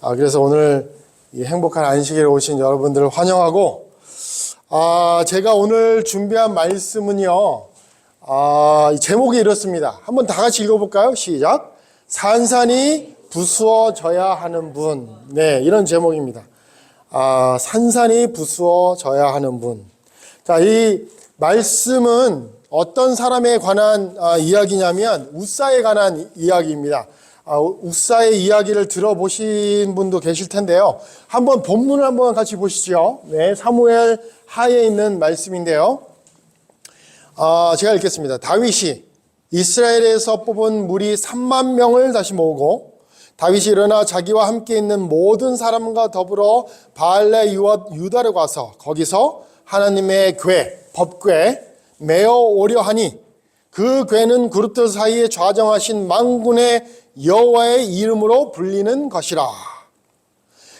그래서 오늘 이 행복한 안식일에 오신 여러분들을 환영하고, 제가 오늘 준비한 말씀은요, 이 제목이 이렇습니다. 한번 다 같이 읽어볼까요? 시작. 산산이 부수어져야 하는 분. 네, 이런 제목입니다. 산산이 부수어져야 하는 분. 자, 이 말씀은 어떤 사람에 관한 이야기냐면 웃사에 관한 이야기입니다. 웃사의 이야기를 들어보신 분도 계실 텐데요. 한번 본문을 한번 같이 보시죠. 네, 사무엘 하에 있는 말씀인데요. 제가 읽겠습니다. 다윗이 이스라엘에서 뽑은 무리 3만 명을 다시 모으고 다윗이 일어나 자기와 함께 있는 모든 사람과 더불어 바알레 유다로 가서 거기서 하나님의 궤, 법궤 메어 오려 하니 그 궤는 그룹들 사이에 좌정하신 만군의 여호와의 이름으로 불리는 것이라.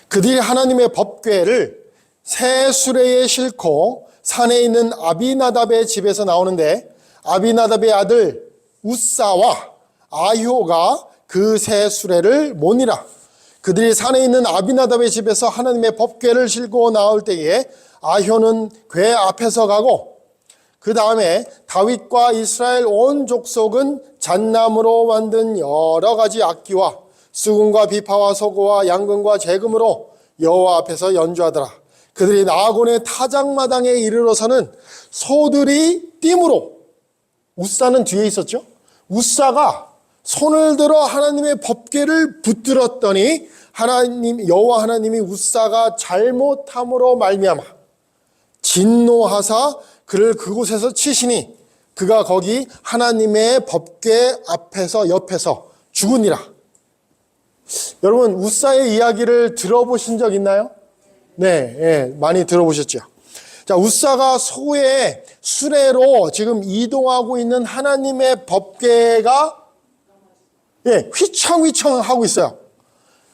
그들이 하나님의 법궤를 새 수레에 싣고 산에 있는 아비나답의 집에서 나오는데 아비나답의 아들 웃사와 아히오가 그 새 수레를 모니라. 그들이 산에 있는 아비나답의 집에서 하나님의 법궤를 싣고 나올 때에 아히오는 궤 앞에서 가고 그 다음에 다윗과 이스라엘 온 족속은 잣나무로 만든 여러 가지 악기와 수금과 비파와 소고와 양금과 재금으로 여호와 앞에서 연주하더라. 그들이 나아곤의 타작마당에 이르러서는 소들이 띠므로, 웃사는 뒤에 있었죠. 웃사가 손을 들어 하나님의 법궤를 붙들었더니 여호와 하나님이 웃사가 잘못함으로 말미암아 진노하사 그를 그곳에서 치시니 그가 거기 하나님의 법궤 옆에서 죽으니라. 여러분, 웃사의 이야기를 들어보신 적 있나요? 네, 많이 들어보셨죠. 자, 웃사가 소의 수레로 지금 이동하고 있는 하나님의 법궤가 휘청휘청 하고 있어요.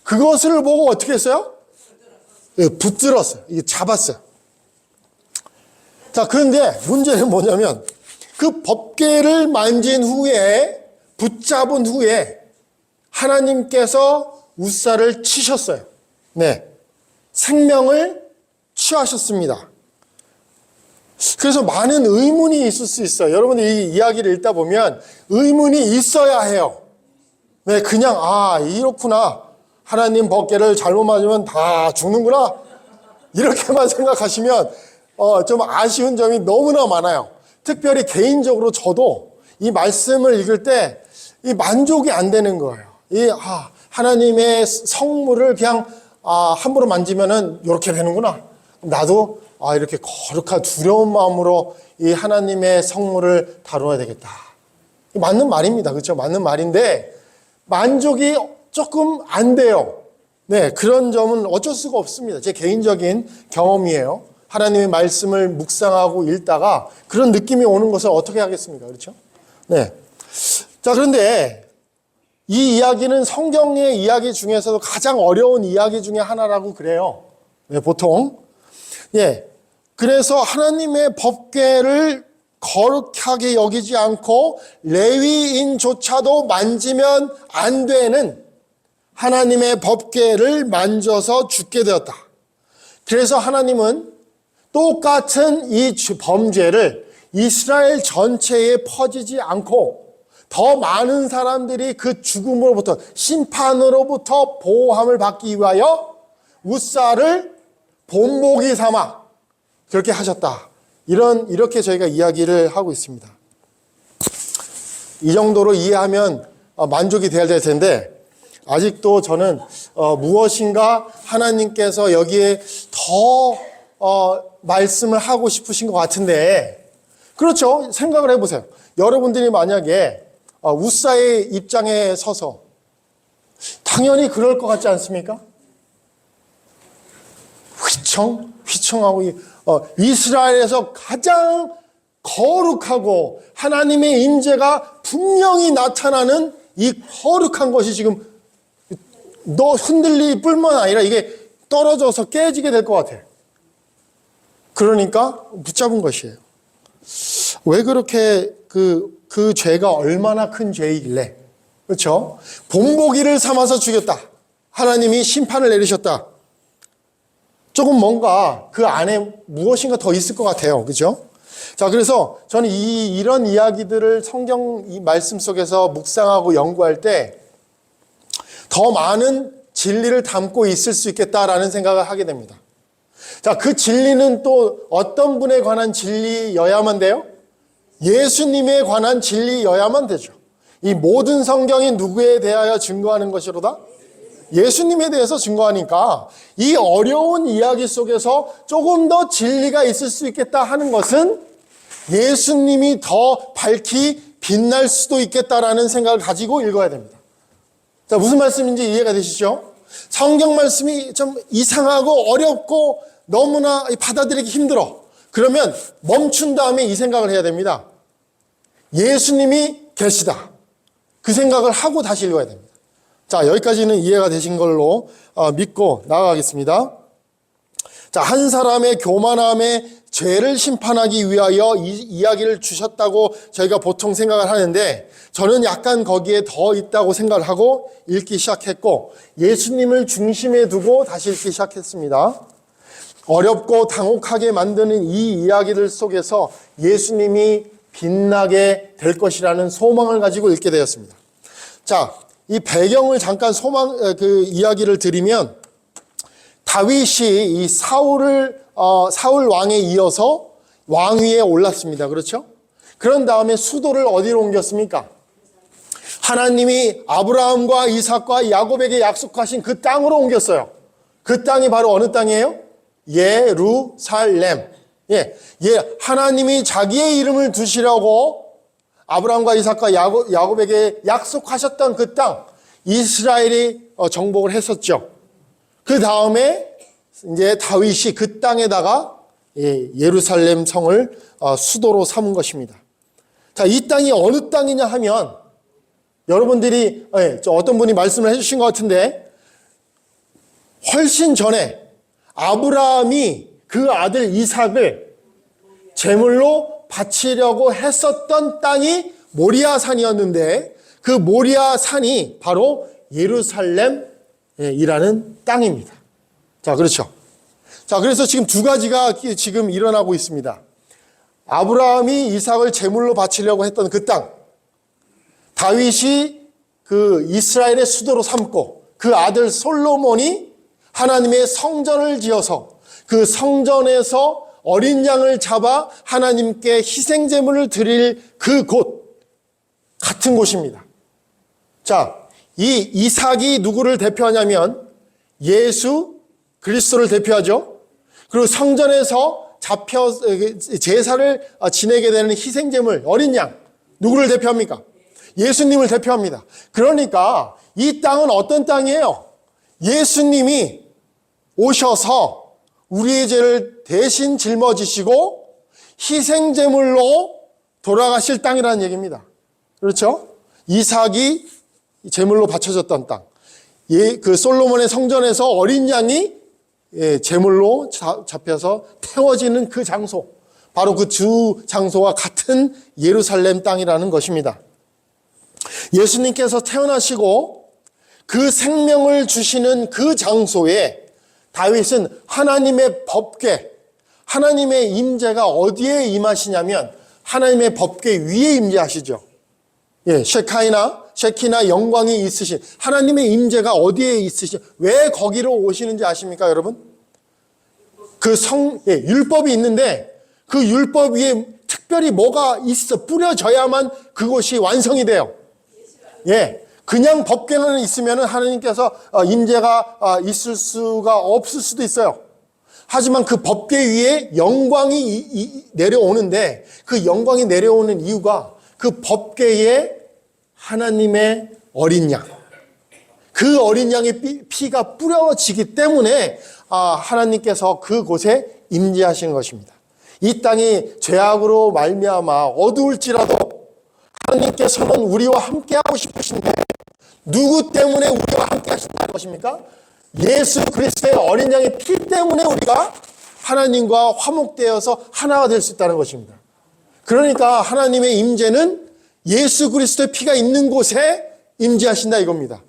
그것을 보고 어떻게 했어요? 붙들었어요. 이게 잡았어요. 자, 그런데 문제는 뭐냐면 그 법궤를 만진 후에, 붙잡은 후에 하나님께서 웃사를 치셨어요. 네, 생명을 취하셨습니다. 그래서 많은 의문이 있을 수 있어요. 여러분들 이 이야기를 읽다 보면 의문이 있어야 해요. 네, 그냥 이렇구나. 하나님 법궤를 잘못 맞으면 다 죽는구나. 이렇게만 생각하시면 좀 아쉬운 점이 너무나 많아요. 특별히 개인적으로 저도 이 말씀을 읽을 때 이 만족이 안 되는 거예요. 하나님의 성물을 그냥 함부로 만지면은 이렇게 되는구나. 나도 이렇게 거룩한 두려운 마음으로 이 하나님의 성물을 다루어야 되겠다. 맞는 말입니다. 그렇죠? 맞는 말인데 만족이 조금 안 돼요. 네, 그런 점은 어쩔 수가 없습니다. 제 개인적인 경험이에요. 하나님의 말씀을 묵상하고 읽다가 그런 느낌이 오는 것을 어떻게 하겠습니까? 그렇죠? 네. 자, 그런데 이 이야기는 성경의 이야기 중에서도 가장 어려운 이야기 중에 하나라고 그래요. 네, 보통. 예. 그래서 하나님의 법궤를 거룩하게 여기지 않고 레위인조차도 만지면 안 되는 하나님의 법궤를 만져서 죽게 되었다. 그래서 하나님은 똑같은 이 범죄를 이스라엘 전체에 퍼지지 않고 더 많은 사람들이 그 죽음으로부터, 심판으로부터 보호함을 받기 위하여 웃사를 본보기 삼아 그렇게 하셨다. 이렇게 저희가 이야기를 하고 있습니다. 이 정도로 이해하면 만족이 돼야 될 텐데 아직도 저는 무엇인가 하나님께서 여기에 더 말씀을 하고 싶으신 것 같은데, 그렇죠? 생각을 해보세요. 여러분들이 만약에 웃사의 입장에 서서 당연히 그럴 것 같지 않습니까? 휘청하고 이스라엘에서 가장 거룩하고 하나님의 임재가 분명히 나타나는 이 거룩한 것이 지금 너 흔들릴 뿐만 아니라 이게 떨어져서 깨지게 될 것 같아. 그러니까 붙잡은 것이에요. 왜 그렇게 그 죄가 얼마나 큰 죄이길래, 그렇죠? 본보기를 삼아서 죽였다. 하나님이 심판을 내리셨다. 조금 뭔가 그 안에 무엇인가 더 있을 것 같아요. 그죠? 자, 그래서 저는 이런 이야기들을 성경 이 말씀 속에서 묵상하고 연구할 때 더 많은 진리를 담고 있을 수 있겠다라는 생각을 하게 됩니다. 자, 그 진리는 또 어떤 분에 관한 진리여야만 돼요? 예수님에 관한 진리여야만 되죠. 이 모든 성경이 누구에 대하여 증거하는 것이로다? 예수님에 대해서 증거하니까 이 어려운 이야기 속에서 조금 더 진리가 있을 수 있겠다 하는 것은 예수님이 더 밝히 빛날 수도 있겠다라는 생각을 가지고 읽어야 됩니다. 자, 무슨 말씀인지 이해가 되시죠? 성경 말씀이 좀 이상하고 어렵고 너무나 받아들이기 힘들어. 그러면 멈춘 다음에 이 생각을 해야 됩니다. 예수님이 계시다. 그 생각을 하고 다시 읽어야 됩니다. 자, 여기까지는 이해가 되신 걸로 믿고 나아가겠습니다. 자, 한 사람의 교만함에 죄를 심판하기 위하여 이 이야기를 주셨다고 저희가 보통 생각을 하는데 저는 약간 거기에 더 있다고 생각을 하고 읽기 시작했고 예수님을 중심에 두고 다시 읽기 시작했습니다. 어렵고 당혹하게 만드는 이 이야기들 속에서 예수님이 빛나게 될 것이라는 소망을 가지고 읽게 되었습니다. 자, 이 배경을 잠깐 그 이야기를 드리면 다윗이 이 사울 왕에 이어서 왕위에 올랐습니다. 그렇죠? 그런 다음에 수도를 어디로 옮겼습니까? 하나님이 아브라함과 이삭과 야곱에게 약속하신 그 땅으로 옮겼어요. 그 땅이 바로 어느 땅이에요? 예루살렘. 하나님이 자기의 이름을 두시려고 아브라함과 이삭과 야곱에게 약속하셨던 그 땅, 이스라엘이 정복을 했었죠. 그 다음에 이제 다윗이 그 땅에다가 예루살렘 성을 수도로 삼은 것입니다. 자, 이 땅이 어느 땅이냐 하면 여러분들이 어떤 분이 말씀을 해주신 것 같은데 훨씬 전에 아브라함이 그 아들 이삭을 제물로 바치려고 했었던 땅이 모리아산이었는데 그 모리아산이 바로 예루살렘이라는 땅입니다. 자, 그렇죠. 자, 그래서 지금 두 가지가 지금 일어나고 있습니다. 아브라함이 이삭을 제물로 바치려고 했던 그 땅, 다윗이 그 이스라엘의 수도로 삼고 그 아들 솔로몬이 하나님의 성전을 지어서 그 성전에서 어린 양을 잡아 하나님께 희생 제물을 드릴 그 곳, 같은 곳입니다. 자, 이 이삭이 누구를 대표하냐면 예수 그리스도를 대표하죠. 그리고 성전에서 제사를 지내게 되는 희생 제물, 어린 양, 누구를 대표합니까? 예수님을 대표합니다. 그러니까 이 땅은 어떤 땅이에요? 예수님이 오셔서 우리의 죄를 대신 짊어지시고 희생제물로 돌아가실 땅이라는 얘기입니다. 그렇죠? 이삭이 제물로 바쳐졌던 땅. 그 솔로몬의 성전에서 어린 양이 제물로 잡혀서 태워지는 그 장소. 바로 그 주 장소와 같은 예루살렘 땅이라는 것입니다. 예수님께서 태어나시고 그 생명을 주시는 그 장소에 다윗은 하나님의 법궤, 하나님의 임재가 어디에 임하시냐면 하나님의 법궤 위에 임재하시죠. 셰키나 영광이 있으신 하나님의 임재가 어디에 있으신, 왜 거기로 오시는지 아십니까, 여러분? 율법이 있는데 그 율법 위에 특별히 뭐가 뿌려져야만 그것이 완성이 돼요. 그냥 법궤만 있으면 하나님께서 임재가 있을 수가 없을 수도 있어요. 하지만 그 법궤 위에 영광이 내려오는데 그 영광이 내려오는 이유가 그 법궤에 하나님의 어린 양, 그 어린 양의 피가 뿌려지기 때문에 하나님께서 그곳에 임재하시는 것입니다. 이 땅이 죄악으로 말미암아 어두울지라도 하나님께서는 우리와 함께하고 싶으신데 누구 때문에 우리와 함께 하신다는 것입니까? 예수 그리스도의 어린 양의 피 때문에 우리가 하나님과 화목되어서 하나가 될 수 있다는 것입니다. 그러니까 하나님의 임재는 예수 그리스도의 피가 있는 곳에 임재하신다 이겁니다.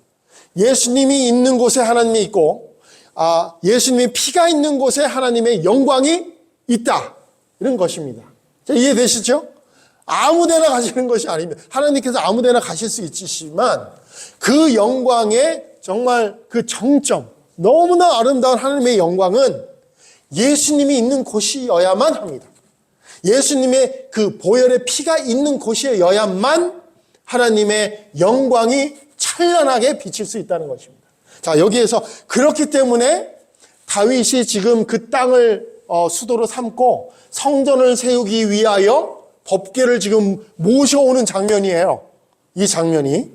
예수님이 있는 곳에 하나님이 있고, 예수님의 피가 있는 곳에 하나님의 영광이 있다. 이런 것입니다. 자, 이해되시죠? 아무 데나 가시는 것이 아닙니다. 하나님께서 아무 데나 가실 수 있지만 그 영광의 정말 그 정점, 너무나 아름다운 하나님의 영광은 예수님이 있는 곳이어야만 합니다. 예수님의 그 보혈의 피가 있는 곳이어야만 하나님의 영광이 찬란하게 비칠 수 있다는 것입니다. 자, 여기에서 그렇기 때문에 다윗이 지금 그 땅을 수도로 삼고 성전을 세우기 위하여 법궤를 지금 모셔오는 장면이에요. 이 장면이.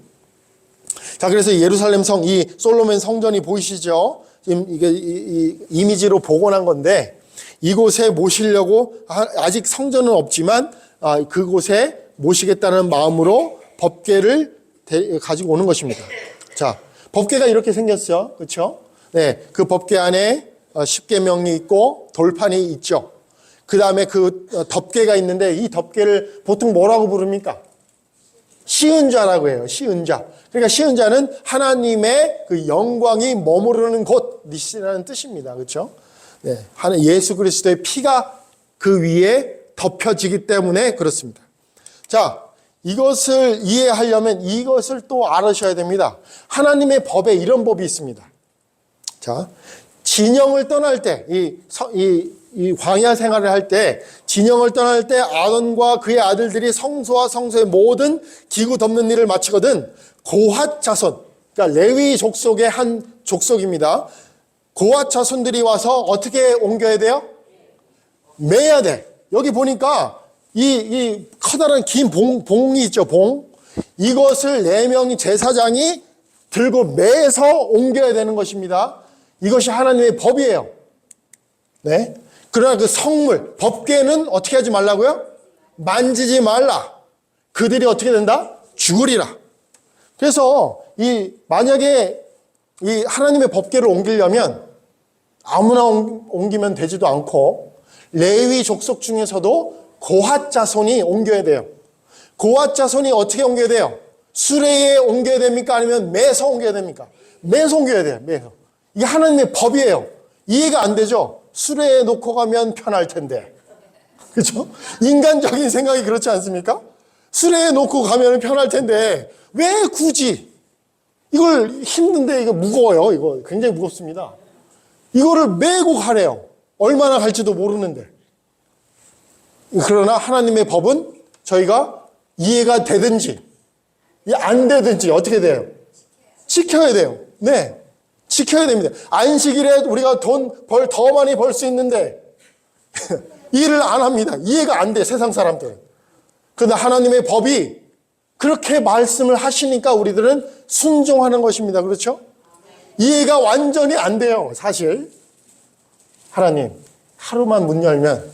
자, 그래서 예루살렘 성, 이 솔로몬 성전이 보이시죠? 지금 이게 이 이미지로 복원한 건데, 이곳에 모시려고 아직 성전은 없지만 그곳에 모시겠다는 마음으로 법궤를 가지고 오는 것입니다. 자, 법궤가 이렇게 생겼죠. 그렇죠? 네, 그 법궤 안에 십계명이 있고 돌판이 있죠. 그 다음에 그 덮개가 있는데 이 덮개를 보통 뭐라고 부릅니까? 시은좌라고 해요. 시은좌. 그러니까 시은좌는 하나님의 그 영광이 머무르는 곳이라는 뜻입니다. 그렇죠? 네, 예수 그리스도의 피가 그 위에 덮여지기 때문에 그렇습니다. 자, 이것을 이해하려면 이것을 또 알으셔야 됩니다. 하나님의 법에 이런 법이 있습니다. 자, 진영을 떠날 때, 이 광야 생활을 할 때, 진영을 떠날 때 아론과 그의 아들들이 성소와 성소의 모든 기구 덮는 일을 마치거든 고핫 자손, 그러니까 레위 족속의 한 족속입니다. 고핫 자손들이 와서 어떻게 옮겨야 돼요? 매야 돼. 여기 보니까 이 커다란 긴 봉이 있죠, 봉. 이것을 4명이 제사장이 들고 매서 옮겨야 되는 것입니다. 이것이 하나님의 법이에요. 네. 그러나 그 성물, 법궤는 어떻게 하지 말라고요? 만지지 말라. 그들이 어떻게 된다? 죽으리라. 그래서 만약에 이 하나님의 법궤를 옮기려면 아무나 옮기면 되지도 않고 레위 족속 중에서도 고핫 자손이 옮겨야 돼요. 고핫 자손이 어떻게 옮겨야 돼요? 수레에 옮겨야 됩니까? 아니면 매서 옮겨야 됩니까? 매서 옮겨야 돼요. 매서. 이게 하나님의 법이에요. 이해가 안 되죠? 수레에 놓고 가면 편할 텐데. 그렇죠? 인간적인 생각이 그렇지 않습니까? 수레에 놓고 가면 편할 텐데 왜 굳이 이걸 힘든데 이거 무거워요. 이거 굉장히 무겁습니다. 이거를 메고 가래요. 얼마나 갈지도 모르는데. 그러나 하나님의 법은 저희가 이해가 되든지 안 되든지 어떻게 돼요? 지켜야 돼요. 네. 지켜야 됩니다. 안식일에 우리가 돈 더 많이 벌 수 있는데 일을 안 합니다. 이해가 안 돼, 세상 사람들은. 그런데 하나님의 법이 그렇게 말씀을 하시니까 우리들은 순종하는 것입니다. 그렇죠? 이해가 완전히 안 돼요, 사실. 하나님, 하루만 문 열면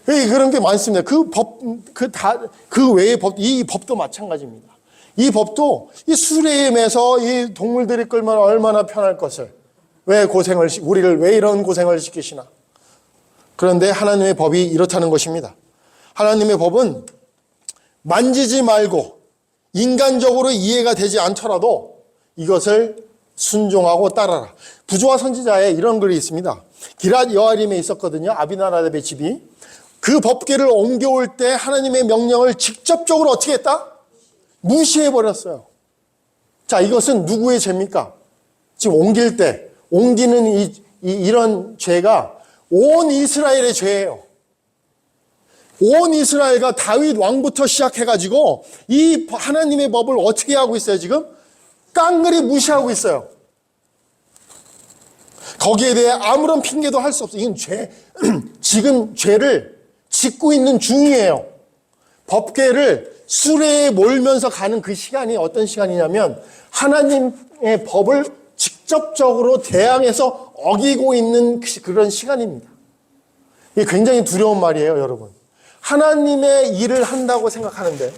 그런 게 많습니다. 그 외의 법, 이 법도 마찬가지입니다. 이 법도 이 수레임에서 이 동물들이 끌면 얼마나 편할 것을 우리를 왜 이런 고생을 시키시나. 그런데 하나님의 법이 이렇다는 것입니다. 하나님의 법은 만지지 말고 인간적으로 이해가 되지 않더라도 이것을 순종하고 따라라. 부조와 선지자에 이런 글이 있습니다. 기럇 여아림에 있었거든요. 아비나답의 집이. 그 법궤를 옮겨올 때 하나님의 명령을 직접적으로 어떻게 했다? 무시해버렸어요. 자, 이것은 누구의 죄입니까? 지금 옮길 때, 옮기는 이런 죄가 온 이스라엘의 죄예요. 온 이스라엘과 다윗 왕부터 시작해가지고 이 하나님의 법을 어떻게 하고 있어요, 지금? 깡그리 무시하고 있어요. 거기에 대해 아무런 핑계도 할 수 없어요. 이건 지금 죄를 짓고 있는 중이에요. 법궤를 수레에 몰면서 가는 그 시간이 어떤 시간이냐면 하나님의 법을 직접적으로 대항해서 어기고 있는 그런 시간입니다. 이게 굉장히 두려운 말이에요, 여러분. 하나님의 일을 한다고 생각하는데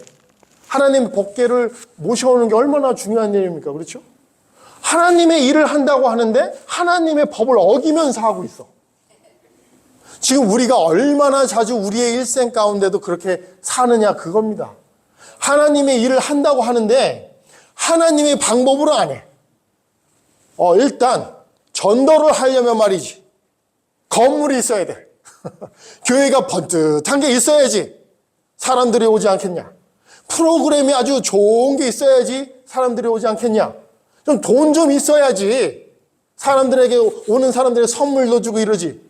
하나님의 법궤를 모셔오는 게 얼마나 중요한 일입니까? 그렇죠? 하나님의 일을 한다고 하는데 하나님의 법을 어기면서 하고 있어. 지금 우리가 얼마나 자주 우리의 일생 가운데도 그렇게 사느냐 그겁니다. 하나님의 일을 한다고 하는데 하나님의 방법으로 안 해. 일단 전도를 하려면 말이지. 건물이 있어야 돼. 교회가 번듯한 게 있어야지 사람들이 오지 않겠냐. 프로그램이 아주 좋은 게 있어야지 사람들이 오지 않겠냐. 좀 돈 좀 있어야지 사람들에게 오는 사람들의 선물도 주고 이러지.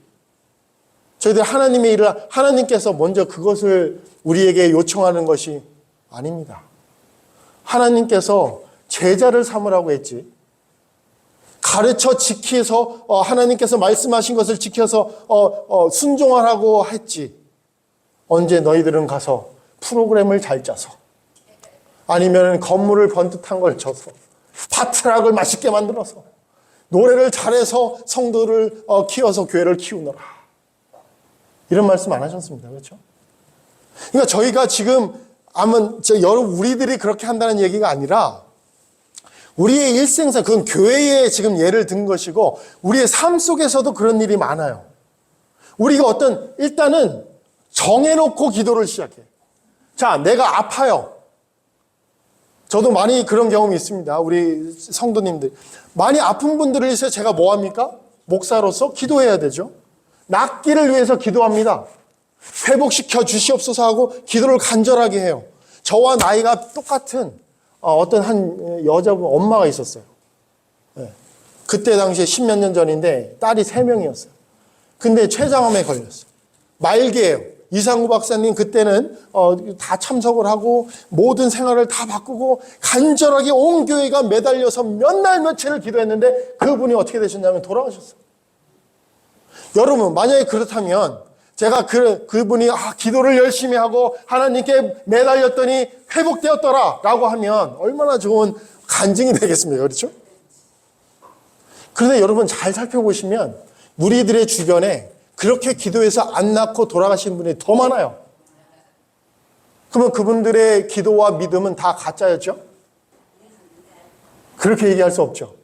저희들 하나님의 일을 하나님께서 먼저 그것을 우리에게 요청하는 것이 아닙니다. 하나님께서 제자를 삼으라고 했지. 가르쳐 지켜서 하나님께서 말씀하신 것을 지켜서 순종하라고 했지. 언제 너희들은 가서 프로그램을 잘 짜서 아니면 건물을 번듯한 걸 쳐서 파트락을 맛있게 만들어서 노래를 잘해서 성도를 키워서 교회를 키우노라. 이런 말씀 안 하셨습니다. 그렇죠? 그러니까 저희가 지금 여러분 우리들이 그렇게 한다는 얘기가 아니라 우리의 일생사, 그건 교회에 지금 예를 든 것이고 우리의 삶 속에서도 그런 일이 많아요. 우리가 일단은 정해놓고 기도를 시작해. 자, 내가 아파요. 저도 많이 그런 경험이 있습니다. 우리 성도님들. 많이 아픈 분들을 위해서 제가 뭐 합니까? 목사로서 기도해야 되죠. 낫기를 위해서 기도합니다. 회복시켜 주시옵소서 하고 기도를 간절하게 해요. 저와 나이가 똑같은 어떤 한 여자분 엄마가 있었어요. 네. 그때 당시에 10몇 년 전인데 딸이 3명이었어요. 근데 췌장암에 걸렸어요. 말기예요. 이상구 박사님 그때는 다 참석을 하고 모든 생활을 다 바꾸고 간절하게 온 교회가 매달려서 몇 날 며칠을 기도했는데 그분이 어떻게 되셨냐면 돌아가셨어요. 여러분 만약에 그렇다면 제가 그분이 기도를 열심히 하고 하나님께 매달렸더니 회복되었더라 라고 하면 얼마나 좋은 간증이 되겠습니까? 그렇죠? 그런데 여러분 잘 살펴보시면 우리들의 주변에 그렇게 기도해서 안 낳고 돌아가신 분이 더 많아요. 그러면 그분들의 기도와 믿음은 다 가짜였죠? 그렇게 얘기할 수 없죠.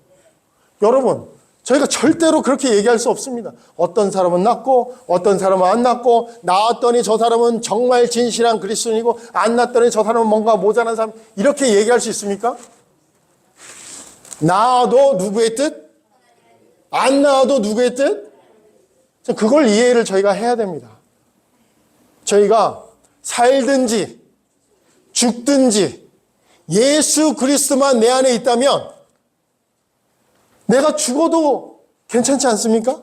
여러분, 저희가 절대로 그렇게 얘기할 수 없습니다. 어떤 사람은 낳고 어떤 사람은 안 낳고 낳았더니 저 사람은 정말 진실한 그리스도인이고 안 낳았더니 저 사람은 뭔가 모자란 사람, 이렇게 얘기할 수 있습니까? 낳아도 누구의 뜻? 안 낳아도 누구의 뜻? 그걸 이해를 저희가 해야 됩니다. 저희가 살든지 죽든지 예수 그리스도만 내 안에 있다면 내가 죽어도 괜찮지 않습니까?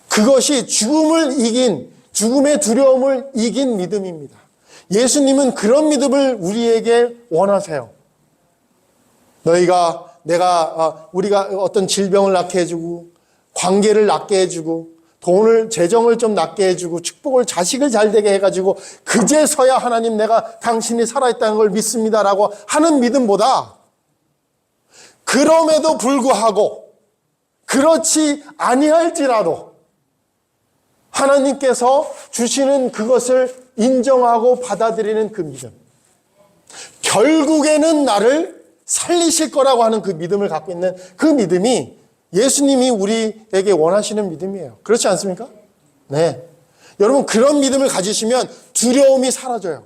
그것이 죽음의 두려움을 이긴 믿음입니다. 예수님은 그런 믿음을 우리에게 원하세요. 우리가 어떤 질병을 낫게 해주고 관계를 낫게 해주고 재정을 좀 낫게 해주고 축복을 자식을 잘 되게 해가지고 그제서야 하나님 내가 당신이 살아있다는 걸 믿습니다라고 하는 믿음보다 그럼에도 불구하고 그렇지 아니할지라도 하나님께서 주시는 그것을 인정하고 받아들이는 그 믿음, 결국에는 나를 살리실 거라고 하는 그 믿음을 갖고 있는 그 믿음이 예수님이 우리에게 원하시는 믿음이에요. 그렇지 않습니까? 네. 여러분 그런 믿음을 가지시면 두려움이 사라져요.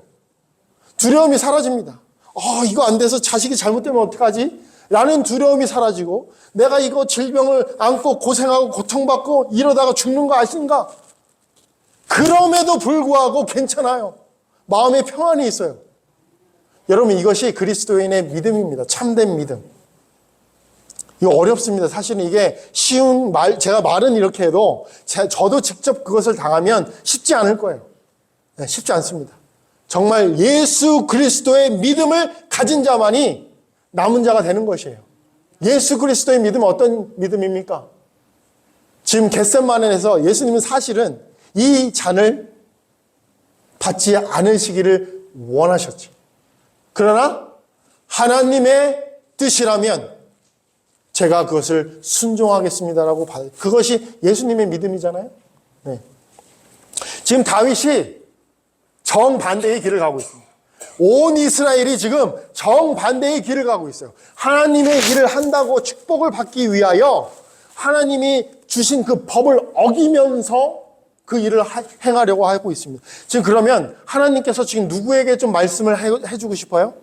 두려움이 사라집니다. 이거 안 돼서 자식이 잘못되면 어떡하지? 라는 두려움이 사라지고 내가 이거 질병을 안고 고생하고 고통받고 이러다가 죽는 거 아신가? 그럼에도 불구하고 괜찮아요. 마음에 평안이 있어요. 여러분 이것이 그리스도인의 믿음입니다. 참된 믿음. 이거 어렵습니다. 사실은 이게 쉬운 제가 말은 이렇게 해도 저도 직접 그것을 당하면 쉽지 않을 거예요. 네, 쉽지 않습니다. 정말 예수 그리스도의 믿음을 가진 자만이 남은 자가 되는 것이에요. 예수 그리스도의 믿음은 어떤 믿음입니까? 지금 겟세마네에서 예수님은 사실은 이 잔을 받지 않으시기를 원하셨지. 그러나 하나님의 뜻이라면 제가 그것을 순종하겠습니다라고 그것이 예수님의 믿음이잖아요. 네. 지금 다윗이 정반대의 길을 가고 있습니다. 온 이스라엘이 지금 정반대의 길을 가고 있어요. 하나님의 일을 한다고 축복을 받기 위하여 하나님이 주신 그 법을 어기면서 그 일을 행하려고 하고 있습니다. 지금 그러면 하나님께서 지금 누구에게 좀 말씀을 해주고 싶어요?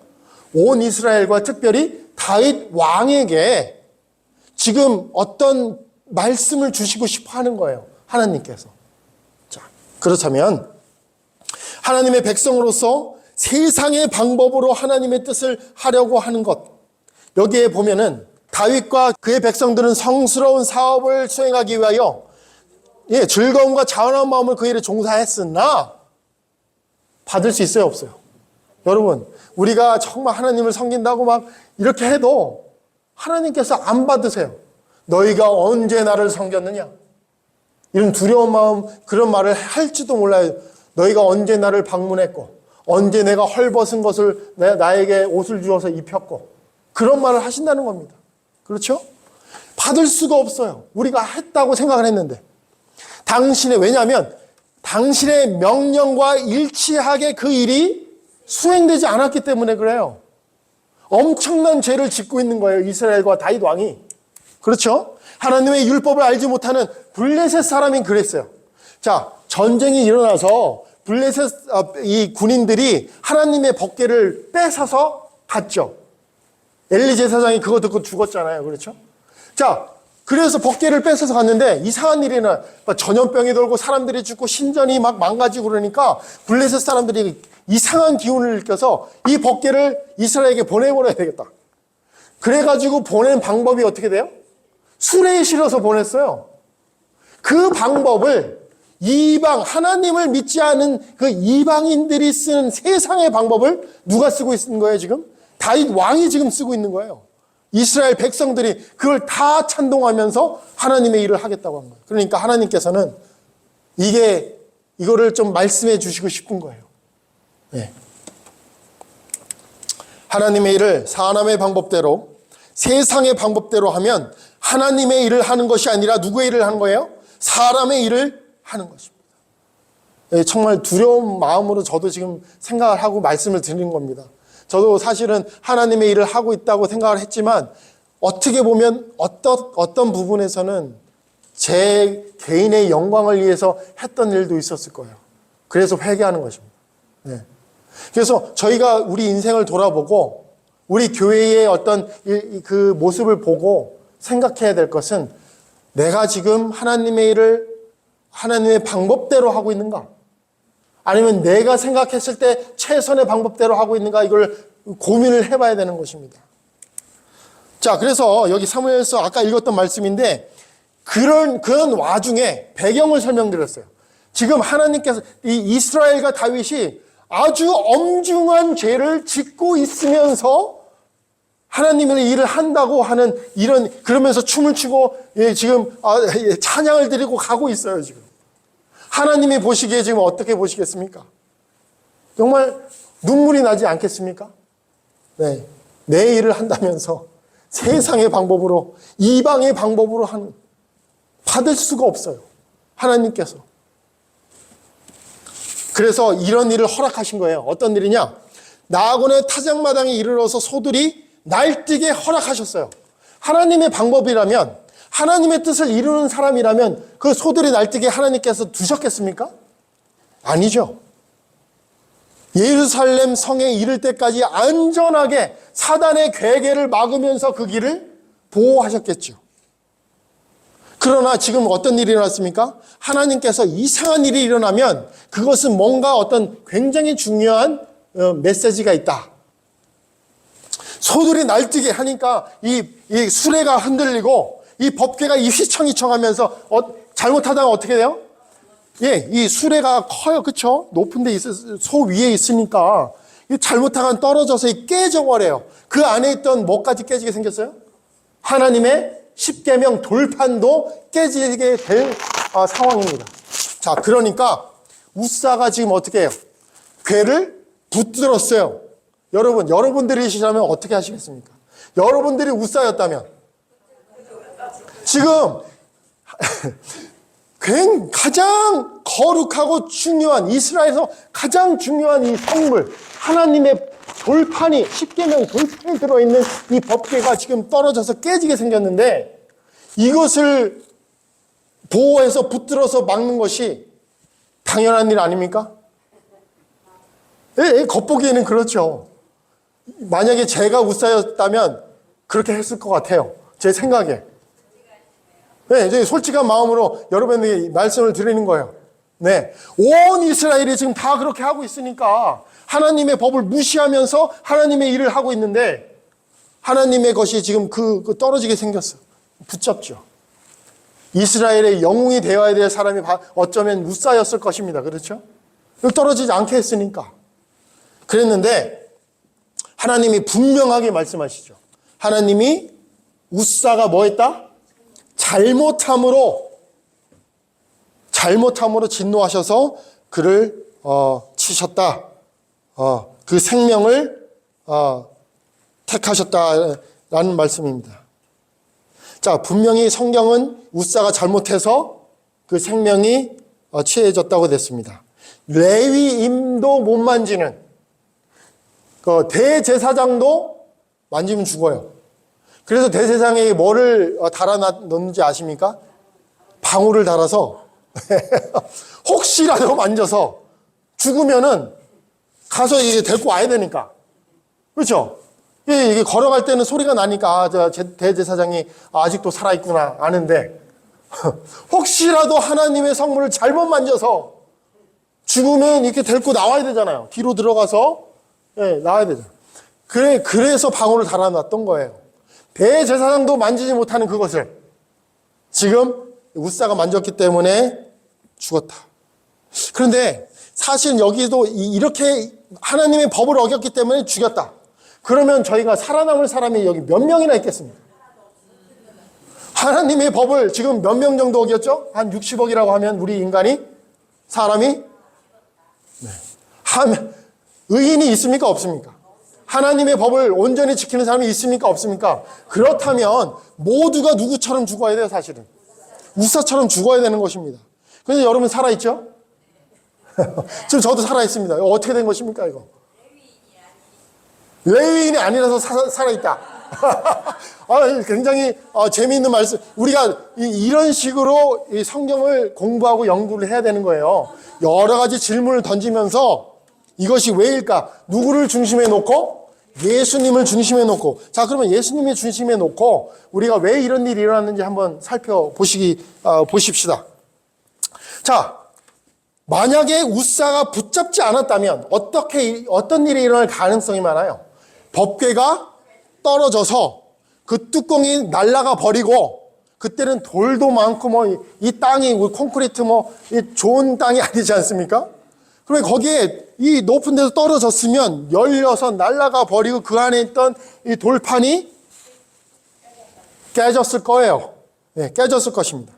온 이스라엘과 특별히 다윗 왕에게 지금 어떤 말씀을 주시고 싶어 하는 거예요. 하나님께서. 자, 그렇다면 하나님의 백성으로서 세상의 방법으로 하나님의 뜻을 하려고 하는 것, 여기에 보면은 다윗과 그의 백성들은 성스러운 사업을 수행하기 위하여 즐거움과 자원한 마음을 그 일에 종사했으나 받을 수 있어요, 없어요? 여러분, 우리가 정말 하나님을 섬긴다고 막 이렇게 해도 하나님께서 안 받으세요. 너희가 언제 나를 섬겼느냐? 이런 두려운 마음, 그런 말을 할지도 몰라요. 너희가 언제 나를 방문했고, 언제 내가 헐벗은 것을 나에게 옷을 주어서 입혔고, 그런 말을 하신다는 겁니다. 그렇죠? 받을 수가 없어요. 우리가 했다고 생각을 했는데. 왜냐하면 당신의 명령과 일치하게 그 일이 수행되지 않았기 때문에 그래요. 엄청난 죄를 짓고 있는 거예요. 이스라엘과 다윗 왕이. 그렇죠? 하나님의 율법을 알지 못하는 블레셋 사람이 그랬어요. 자, 전쟁이 일어나서 블레셋 이 군인들이 하나님의 법궤를 뺏어서 갔죠. 엘리 제사장이 그거 듣고 죽었잖아요. 그렇죠? 자, 그래서 법궤를 뺏어서 갔는데 이상한 일이 나. 전염병이 돌고 사람들이 죽고 신전이 막 망가지고 그러니까 블레셋 사람들이 이상한 기운을 느껴서 이 법궤를 이스라엘에게 보내버려야 되겠다. 그래가지고 보낸 방법이 어떻게 돼요? 수레에 실어서 보냈어요. 그 방법을 하나님을 믿지 않은 그 이방인들이 쓰는 세상의 방법을 누가 쓰고 있는 거예요, 지금? 다윗 왕이 지금 쓰고 있는 거예요. 이스라엘 백성들이 그걸 다 찬동하면서 하나님의 일을 하겠다고 한 거예요. 그러니까 하나님께서는 이거를 좀 말씀해 주시고 싶은 거예요. 네. 하나님의 일을 사람의 방법대로, 세상의 방법대로 하면 하나님의 일을 하는 것이 아니라 누구의 일을 하는 거예요? 사람의 일을 하는 것입니다. 네, 정말 두려운 마음으로 저도 지금 생각을 하고 말씀을 드리는 겁니다. 저도 사실은 하나님의 일을 하고 있다고 생각을 했지만 어떻게 보면 어떤 부분에서는 제 개인의 영광을 위해서 했던 일도 있었을 거예요. 그래서 회개하는 것입니다. 네. 그래서 저희가 우리 인생을 돌아보고 우리 교회의 어떤 그 모습을 보고 생각해야 될 것은 내가 지금 하나님의 일을 하나님의 방법대로 하고 있는가? 아니면 내가 생각했을 때 최선의 방법대로 하고 있는가? 이걸 고민을 해봐야 되는 것입니다. 자, 그래서 여기 사무엘서 아까 읽었던 말씀인데 그런 와중에 배경을 설명드렸어요. 지금 하나님께서 이 이스라엘과 다윗이 아주 엄중한 죄를 짓고 있으면서 하나님의 일을 한다고 하는 그러면서 춤을 추고 지금 찬양을 드리고 가고 있어요, 지금. 하나님이 보시기에 지금 어떻게 보시겠습니까? 정말 눈물이 나지 않겠습니까? 네. 내 일을 한다면서 세상의 방법으로, 이방의 방법으로 받을 수가 없어요. 하나님께서. 그래서 이런 일을 허락하신 거예요. 어떤 일이냐? 나아곤의 타작마당에 이르러서 소들이 날뛰게 허락하셨어요. 하나님의 방법이라면, 하나님의 뜻을 이루는 사람이라면 그 소들이 날뛰게 하나님께서 두셨겠습니까? 아니죠. 예루살렘 성에 이를 때까지 안전하게 사단의 괴계를 막으면서 그 길을 보호하셨겠죠. 그러나 지금 어떤 일이 일어났습니까? 하나님께서 이상한 일이 일어나면 그것은 뭔가 어떤 굉장히 중요한 메시지가 있다. 소들이 날뛰게 하니까 이 수레가 흔들리고 이 법궤가 휘청휘청하면서 잘못하다가 어떻게 돼요? 이 수레가 커요, 그렇죠? 높은 데 소 위에 있으니까 잘못하면 떨어져서 깨져버려요. 그 안에 있던 뭐까지 깨지게 생겼어요? 하나님의 십계명 돌판도 깨지게 될 상황입니다. 자, 그러니까 우사가 지금 어떻게 해요? 궤를 붙들었어요. 여러분들이시라면 어떻게 하시겠습니까? 여러분들이 우사였다면 지금 가장 거룩하고 중요한, 이스라엘에서 가장 중요한 이 성물, 하나님의 돌판이, 십계명 돌판이 들어있는 이 법궤가 지금 떨어져서 깨지게 생겼는데 이것을 보호해서 붙들어서 막는 것이 당연한 일 아닙니까? 겉보기에는 그렇죠. 만약에 제가 우사였다면 그렇게 했을 것 같아요. 제 생각에. 네, 이제 솔직한 마음으로 여러분에게 말씀을 드리는 거예요. 네. 온 이스라엘이 지금 다 그렇게 하고 있으니까 하나님의 법을 무시하면서 하나님의 일을 하고 있는데 하나님의 것이 지금 떨어지게 생겼어. 붙잡죠. 이스라엘의 영웅이 되어야 될 사람이 어쩌면 우사였을 것입니다. 그렇죠? 떨어지지 않게 했으니까. 그랬는데 하나님이 분명하게 말씀하시죠. 하나님이 우사가 뭐 했다? 잘못함으로 진노하셔서 그를 치셨다. 그 생명을 택하셨다라는 말씀입니다. 자, 분명히 성경은 우사가 잘못해서 그 생명이 취해졌다고 됐습니다. 레위임도 못 만지는 그 대제사장도 만지면 죽어요. 그래서 대제사장에 뭐를 달아 넣는지 아십니까? 방울을 달아서 혹시라도 만져서 죽으면은 가서 이게 데리고 와야 되니까. 그렇죠? 이게 걸어갈 때는 소리가 나니까 대제사장이 아직도 살아있구나 아는데 혹시라도 하나님의 성물을 잘못 만져서 죽으면 이렇게 데리고 나와야 되잖아요. 뒤로 들어가서 나와야 되잖아요. 그래서 방울을 달아놨던 거예요. 대제사장도 만지지 못하는 그것을 지금 우사가 만졌기 때문에 죽었다. 그런데 사실 여기도 이렇게 하나님의 법을 어겼기 때문에 죽였다. 그러면 저희가 살아남을 사람이 여기 몇 명이나 있겠습니까? 하나님의 법을 지금 몇 명 정도 어겼죠? 한 60억이라고 하면 우리 인간이 사람이 의인이 있습니까? 없습니까? 하나님의 법을 온전히 지키는 사람이 있습니까? 없습니까? 그렇다면 모두가 누구처럼 죽어야 돼요, 사실은. 우사처럼 죽어야 되는 것입니다. 그런데 여러분 살아있죠? 지금 저도 살아있습니다. 이거 어떻게 된 것입니까, 이거? 레위인이 아니라서 살아있다. 굉장히 재미있는 말씀. 우리가 이런 식으로 이 성경을 공부하고 연구를 해야 되는 거예요. 여러 가지 질문을 던지면서 이것이 왜일까? 누구를 중심에 놓고? 예수님을 중심에 놓고. 자, 그러면 예수님을 중심에 놓고 우리가 왜 이런 일이 일어났는지 한번 보십시다. 자, 만약에 우사가 붙잡지 않았다면 어떤 일이 일어날 가능성이 많아요? 법궤가 떨어져서 그 뚜껑이 날아가 버리고 그때는 돌도 많고 이 땅이 콘크리트 이 좋은 땅이 아니지 않습니까? 그러면 거기에 이 높은 데서 떨어졌으면 열려서 날아가 버리고 그 안에 있던 이 돌판이 깨졌을 거예요. 네, 깨졌을 것입니다.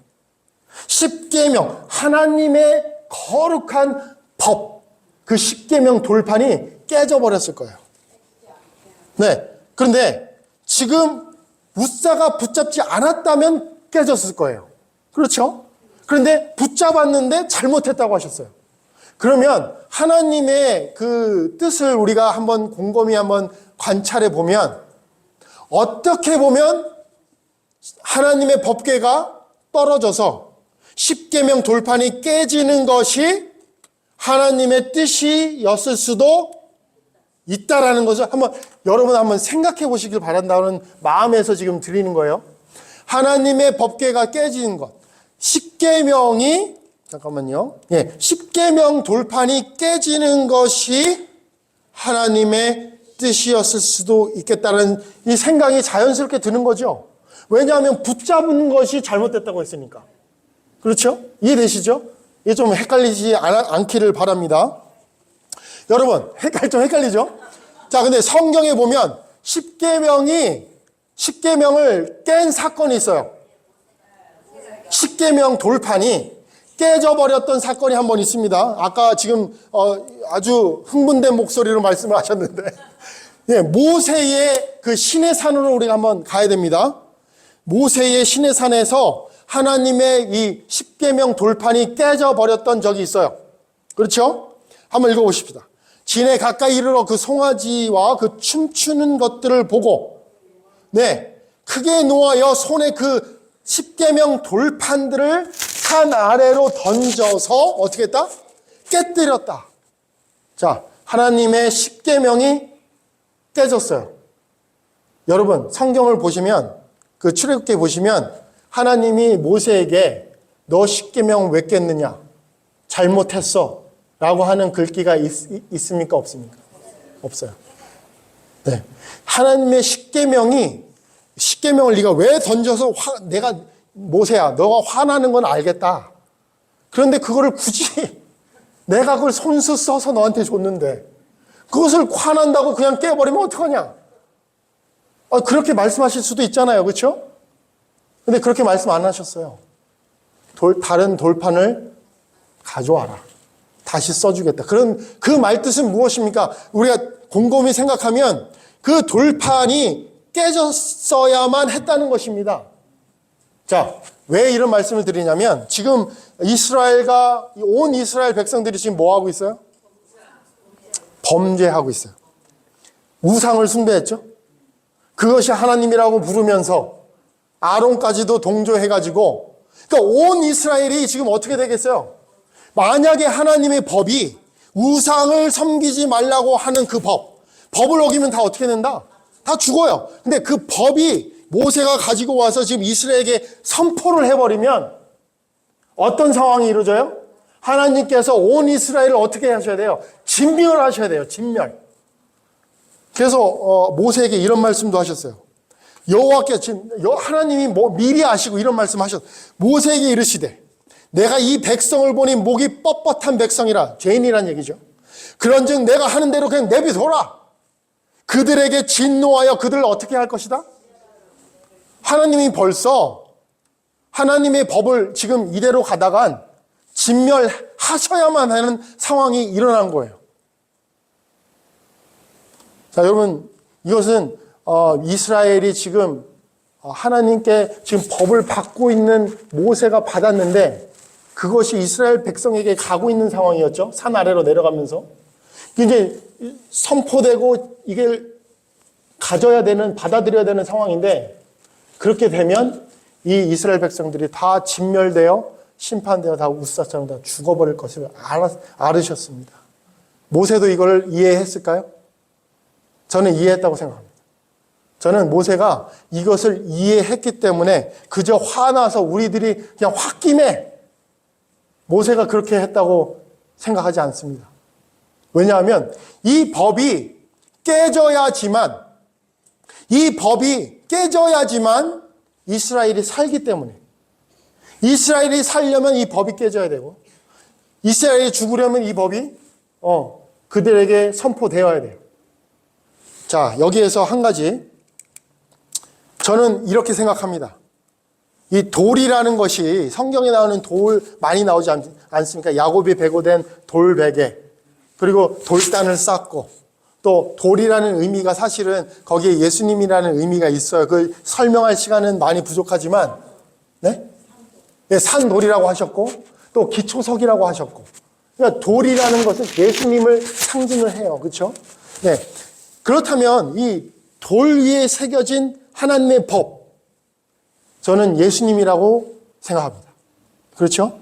십계명, 하나님의 거룩한 법, 그 십계명 돌판이 깨져버렸을 거예요. 네. 그런데 지금 우사가 붙잡지 않았다면 깨졌을 거예요. 그렇죠? 그런데 붙잡았는데 잘못했다고 하셨어요. 그러면 하나님의 그 뜻을 우리가 한번 곰곰이 한번 관찰해 보면 어떻게 보면 하나님의 법궤가 떨어져서 십계명 돌판이 깨지는 것이 하나님의 뜻이었을 수도 있다라는 것을 여러분 한번 생각해 보시길 바란다는 마음에서 지금 드리는 거예요. 하나님의 법궤가 깨지는 것. 십계명이 십계명 돌판이 깨지는 것이 하나님의 뜻이었을 수도 있겠다는 이 생각이 자연스럽게 드는 거죠. 왜냐하면 붙잡은 것이 잘못됐다고 했으니까. 그렇죠? 이해되시죠? 이게 좀 헷갈리지 않기를 바랍니다. 여러분, 좀 헷갈리죠? 자, 근데 성경에 보면 십계명을 깬 사건이 있어요. 십계명 돌판이 깨져버렸던 사건이 한 번 있습니다. 아까 지금 아주 흥분된 목소리로 말씀을 하셨는데 모세의 그 시내산으로 우리가 한번 가야 됩니다. 모세의 시내산에서 하나님의 이 십계명 돌판이 깨져버렸던 적이 있어요. 그렇죠? 한번 읽어보십시다. 진에 가까이 이르러 그 송아지와 그 춤추는 것들을 보고 크게 노하여 손에 그 십계명 돌판들을 산 아래로 던져서 어떻게 했다? 깨뜨렸다. 자, 하나님의 십계명이 깨졌어요. 여러분, 성경을 보시면, 그 출애굽기 보시면 하나님이 모세에게 너 십계명 왜 깼느냐? 잘못했어. 라고 하는 글귀가 있습니까? 없습니까? 없어요. 네. 하나님의 십계명을 네가 왜 던져서 내가 모세야, 너가 화나는 건 알겠다. 그런데 그거를 굳이 내가 그걸 손수 써서 너한테 줬는데 그것을 화난다고 그냥 깨버리면 어떡하냐? 그렇게 말씀하실 수도 있잖아요. 그렇죠? 근데 그렇게 말씀 안 하셨어요. 다른 돌판을 가져와라. 다시 써주겠다. 그 말뜻은 무엇입니까? 우리가 곰곰이 생각하면 그 돌판이 깨졌어야만 했다는 것입니다. 자, 왜 이런 말씀을 드리냐면 지금 온 이스라엘 백성들이 지금 뭐 하고 있어요? 범죄하고 있어요. 우상을 숭배했죠? 그것이 하나님이라고 부르면서 아론까지도 동조해가지고, 그러니까 온 이스라엘이 지금 어떻게 되겠어요? 만약에 하나님의 법이 우상을 섬기지 말라고 하는 그 법을 어기면 다 어떻게 된다? 다 죽어요. 근데 그 법이 모세가 가지고 와서 지금 이스라엘에게 선포를 해버리면 어떤 상황이 이루어져요? 하나님께서 온 이스라엘을 어떻게 하셔야 돼요? 진멸하셔야 돼요. 진멸. 그래서 모세에게 이런 말씀도 하셨어요. 하나님이 미리 아시고 이런 말씀하셨어요. 모세에게 이르시되 내가 이 백성을 보니 목이 뻣뻣한 백성이라, 죄인이란 얘기죠. 그런즉 내가 하는 대로 그냥 내비둬라. 그들에게 진노하여 그들을 어떻게 할 것이다? 하나님이 벌써 하나님의 법을 지금 이대로 가다간 진멸하셔야만 하는 상황이 일어난 거예요. 자, 여러분, 이것은 이스라엘이 지금 하나님께 지금 법을 받고 있는 모세가 받았는데 그것이 이스라엘 백성에게 가고 있는 상황이었죠. 산 아래로 내려가면서. 이제 선포되고 이게 가져야 되는, 받아들여야 되는 상황인데 그렇게 되면 이 이스라엘 백성들이 다 진멸되어 심판되어 다 우사처럼 다 죽어버릴 것을 알으셨습니다. 모세도 이걸 이해했을까요? 저는 이해했다고 생각합니다. 저는 모세가 이것을 이해했기 때문에 그저 화나서 우리들이 그냥 홧김에 모세가 그렇게 했다고 생각하지 않습니다. 왜냐하면 이 법이 깨져야지만 이스라엘이 살기 때문에, 이스라엘이 살려면 이 법이 깨져야 되고 이스라엘이 죽으려면 이 법이 그들에게 선포되어야 돼요. 자, 여기에서 한 가지 저는 이렇게 생각합니다. 이 돌이라는 것이 성경에 나오는 돌 많이 나오지 않습니까? 야곱이 베고된 돌베개, 그리고 돌단을 쌓고, 또 돌이라는 의미가 사실은 거기에 예수님이라는 의미가 있어요. 그걸 설명할 시간은 많이 부족하지만, 네? 산돌이라고 하셨고 또 기초석이라고 하셨고, 그러니까 돌이라는 것은 예수님을 상징을 해요. 그렇죠? 네. 그렇다면 이 돌 위에 새겨진 하나님의 법, 저는 예수님이라고 생각합니다. 그렇죠?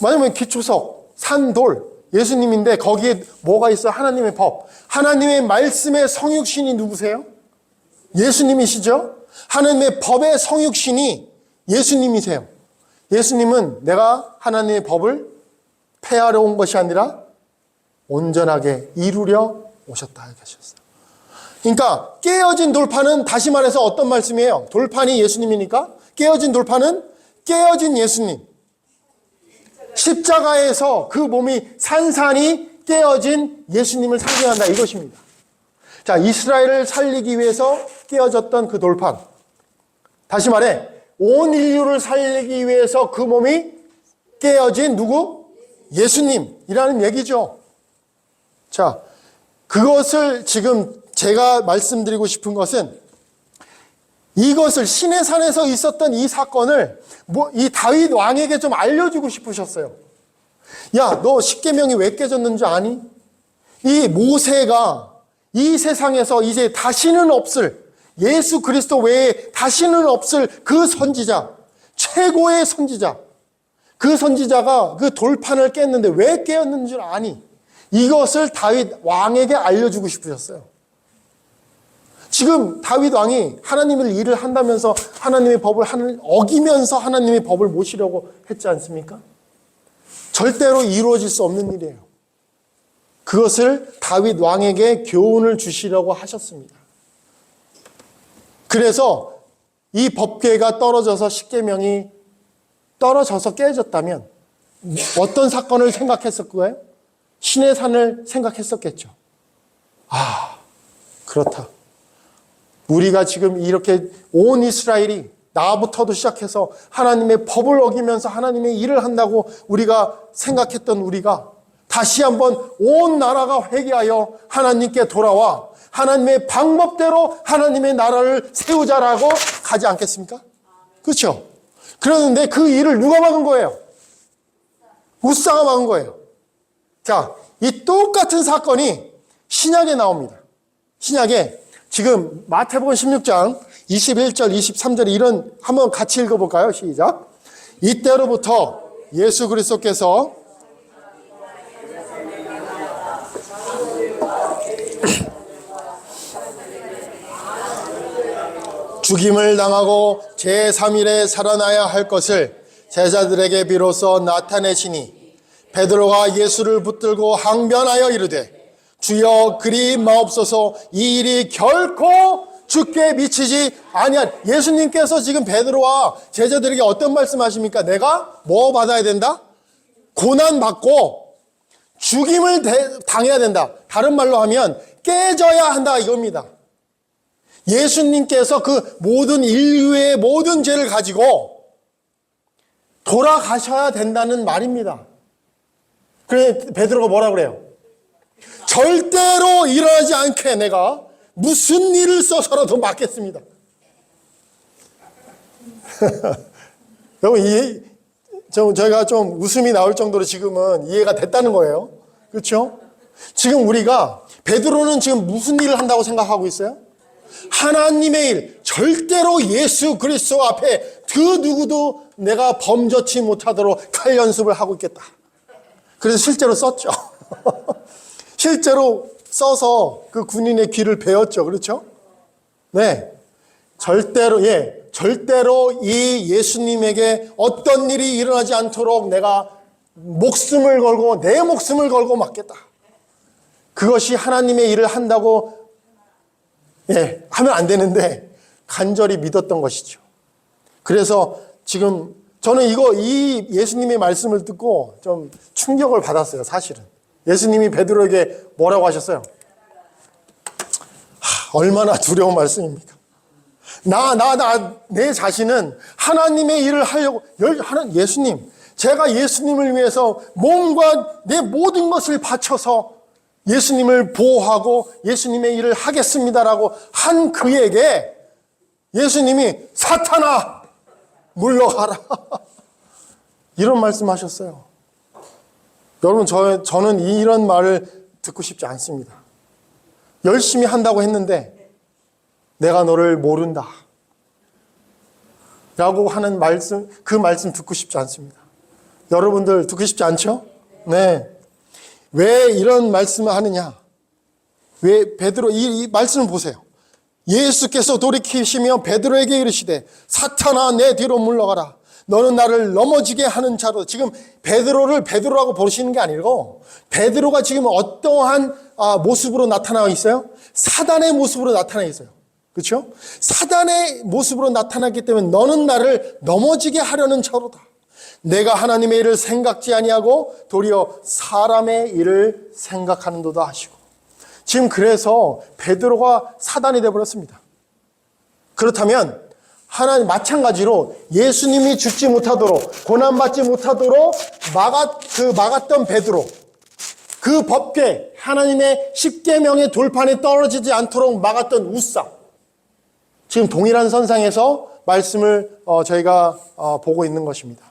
만약에 기초석, 산돌, 예수님인데 거기에 뭐가 있어요? 하나님의 법. 하나님의 말씀의 성육신이 누구세요? 예수님이시죠? 하나님의 법의 성육신이 예수님이세요. 예수님은 내가 하나님의 법을 폐하러 온 것이 아니라 온전하게 이루려 오셨다 하셨어요. 그러니까 깨어진 돌판은, 다시 말해서 어떤 말씀이에요? 돌판이 예수님이니까 깨어진 돌판은 깨어진 예수님. 십자가에서 그 몸이 산산이 깨어진 예수님을 상징한다, 이것입니다. 자, 이스라엘을 살리기 위해서 깨어졌던 그 돌판. 다시 말해, 온 인류를 살리기 위해서 그 몸이 깨어진 누구? 예수님이라는 얘기죠. 자, 그것을 지금 제가 말씀드리고 싶은 것은, 이것을 시내 산에서 있었던 이 사건을 이 다윗 왕에게 좀 알려주고 싶으셨어요. 야, 너 십계명이 왜 깨졌는 줄 아니? 이 모세가 이 세상에서 이제 다시는 없을, 예수 그리스도 외에 다시는 없을 그 선지자, 최고의 선지자, 그 선지자가 그 돌판을 깼는데 왜 깨었는 줄 아니? 이것을 다윗 왕에게 알려주고 싶으셨어요. 지금 다윗 왕이 하나님의 일을 한다면서 하나님의 법을 어기면서 하나님의 법을 모시려고 했지 않습니까? 절대로 이루어질 수 없는 일이에요. 그것을 다윗 왕에게 교훈을 주시려고 하셨습니다. 그래서 이 법궤가 떨어져서 십계명이 떨어져서 깨졌다면 어떤 사건을 생각했을 거예요? 신의 산을 생각했었겠죠. 아, 그렇다. 우리가 지금 이렇게 온 이스라엘이 나부터도 시작해서 하나님의 법을 어기면서 하나님의 일을 한다고 우리가 생각했던 우리가 다시 한번 온 나라가 회개하여 하나님께 돌아와 하나님의 방법대로 하나님의 나라를 세우자라고 가지 않겠습니까? 그렇죠? 그러는데 그 일을 누가 막은 거예요? 우사가 막은 거예요. 자, 이 똑같은 사건이 신약에 나옵니다. 신약에 지금 마태복음 16장 21절, 23절에 이런 한번 같이 읽어볼까요? 시작. 이때로부터 예수 그리스도께서 죽임을 당하고 제3일에 살아나야 할 것을 제자들에게 비로소 나타내시니 베드로가 예수를 붙들고 항변하여 이르되 주여 그리 마옵소서 이 일이 결코 주께 미치지 아니한. 예수님께서 지금 베드로와 제자들에게 어떤 말씀하십니까? 내가 뭐 받아야 된다? 고난 받고 죽임을 당해야 된다. 다른 말로 하면 깨져야 한다 이겁니다. 예수님께서 그 모든 인류의 모든 죄를 가지고 돌아가셔야 된다는 말입니다. 그래 베드로가 뭐라 그래요? 절대로 일어나지 않게 내가 무슨 일을 써서라도 막겠습니다. 여러분 저희가 좀 웃음이 나올 정도로 지금은 이해가 됐다는 거예요. 그렇죠? 지금 우리가 베드로는 지금 무슨 일을 한다고 생각하고 있어요? 하나님의 일, 절대로 예수 그리스도 앞에 그 누구도 내가 범접지 못하도록 칼 연습을 하고 있겠다. 그래서 실제로 썼죠. 실제로 써서 그 군인의 귀를 베었죠. 그렇죠? 네. 절대로 이 예수님에게 어떤 일이 일어나지 않도록 내가 내 목숨을 걸고 맡겠다. 그것이 하나님의 일을 한다고 하면 안 되는데 간절히 믿었던 것이죠. 그래서 지금 저는 이 예수님의 말씀을 듣고 좀 충격을 받았어요. 사실은. 예수님이 베드로에게 뭐라고 하셨어요? 얼마나 두려운 말씀입니까? 내 자신은 하나님의 일을 하려고, 예수님, 제가 예수님을 위해서 몸과 내 모든 것을 바쳐서 예수님을 보호하고 예수님의 일을 하겠습니다라고 한 그에게 예수님이 사탄아 물러가라 이런 말씀하셨어요. 여러분 저는 이런 말을 듣고 싶지 않습니다. 열심히 한다고 했는데 내가 너를 모른다 라고 하는 말씀, 그 말씀 듣고 싶지 않습니다. 여러분들 듣고 싶지 않죠? 네. 왜 이런 말씀을 하느냐? 왜 베드로 이 말씀을 보세요. 예수께서 돌이키시며 베드로에게 이르시되 사탄아 내 뒤로 물러가라. 너는 나를 넘어지게 하는 자로. 지금 베드로를 베드로라고 부르시는 게 아니고 베드로가 지금 어떠한 모습으로 나타나 있어요? 사단의 모습으로 나타나 있어요. 그렇죠? 사단의 모습으로 나타났기 때문에 너는 나를 넘어지게 하려는 자로다. 내가 하나님의 일을 생각지 아니하고 도리어 사람의 일을 생각하는도다 하시고. 지금 그래서 베드로가 사단이 되어버렸습니다. 그렇다면 하나님 마찬가지로 예수님이 죽지 못하도록 고난받지 못하도록 막았던 베드로, 그 법궤 하나님의 십계명의 돌판에 떨어지지 않도록 막았던 우사, 지금 동일한 선상에서 말씀을 저희가 보고 있는 것입니다.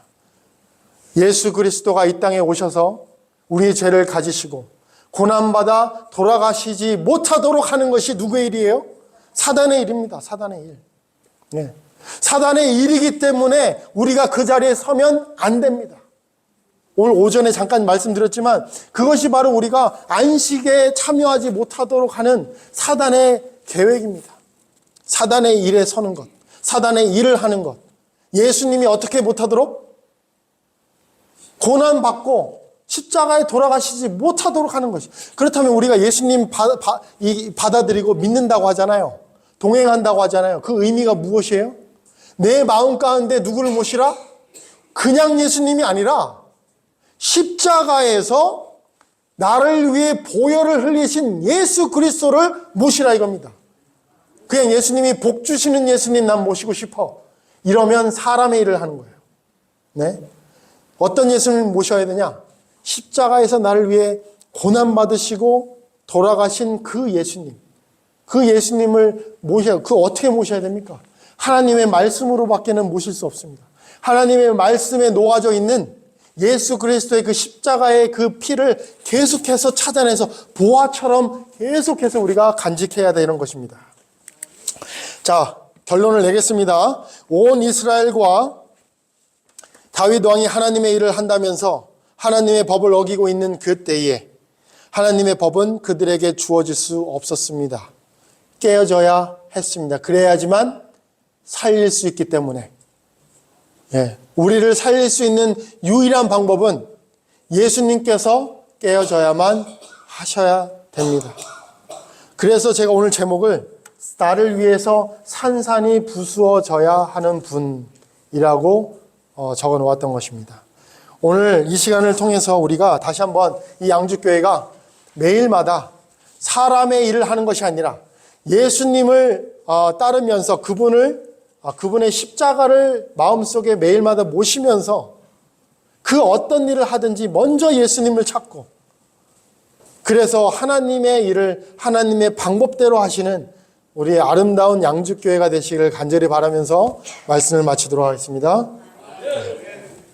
예수 그리스도가 이 땅에 오셔서 우리의 죄를 가지시고 고난받아 돌아가시지 못하도록 하는 것이 누구의 일이에요? 사단의 일입니다. 사단의 일. 네. 사단의 일이기 때문에 우리가 그 자리에 서면 안 됩니다. 오늘 오전에 잠깐 말씀드렸지만 그것이 바로 우리가 안식에 참여하지 못하도록 하는 사단의 계획입니다. 사단의 일에 서는 것, 사단의 일을 하는 것. 예수님이 어떻게 못하도록? 고난받고 십자가에 돌아가시지 못하도록 하는 것이. 그렇다면 우리가 예수님 받아들이고 믿는다고 하잖아요. 동행한다고 하잖아요. 그 의미가 무엇이에요? 내 마음 가운데 누구를 모시라? 그냥 예수님이 아니라 십자가에서 나를 위해 보혈을 흘리신 예수 그리스도를 모시라 이겁니다. 그냥 예수님이 복 주시는 예수님 난 모시고 싶어. 이러면 사람의 일을 하는 거예요. 네? 어떤 예수님을 모셔야 되냐? 십자가에서 나를 위해 고난받으시고 돌아가신 그 예수님. 그 예수님을 모셔야, 어떻게 모셔야 됩니까? 하나님의 말씀으로 밖에는 모실 수 없습니다. 하나님의 말씀에 녹아져 있는 예수 그리스도의 그 십자가의 그 피를 계속해서 찾아내서 보화처럼 계속해서 우리가 간직해야 되는 것입니다. 자, 결론을 내겠습니다. 온 이스라엘과 다윗 왕이 하나님의 일을 한다면서 하나님의 법을 어기고 있는 그 때에 하나님의 법은 그들에게 주어질 수 없었습니다. 깨어져야 했습니다. 그래야지만 살릴 수 있기 때문에. 우리를 살릴 수 있는 유일한 방법은 예수님께서 깨어져야만 하셔야 됩니다. 그래서 제가 오늘 제목을 나를 위해서 산산이 부수어져야 하는 분이라고 적어 놓았던 것입니다. 오늘 이 시간을 통해서 우리가 다시 한번 이 양주교회가 매일마다 사람의 일을 하는 것이 아니라 예수님을 따르면서 그분의 십자가를 마음속에 매일마다 모시면서 그 어떤 일을 하든지 먼저 예수님을 찾고 그래서 하나님의 일을 하나님의 방법대로 하시는 우리의 아름다운 양주교회가 되시기를 간절히 바라면서 말씀을 마치도록 하겠습니다.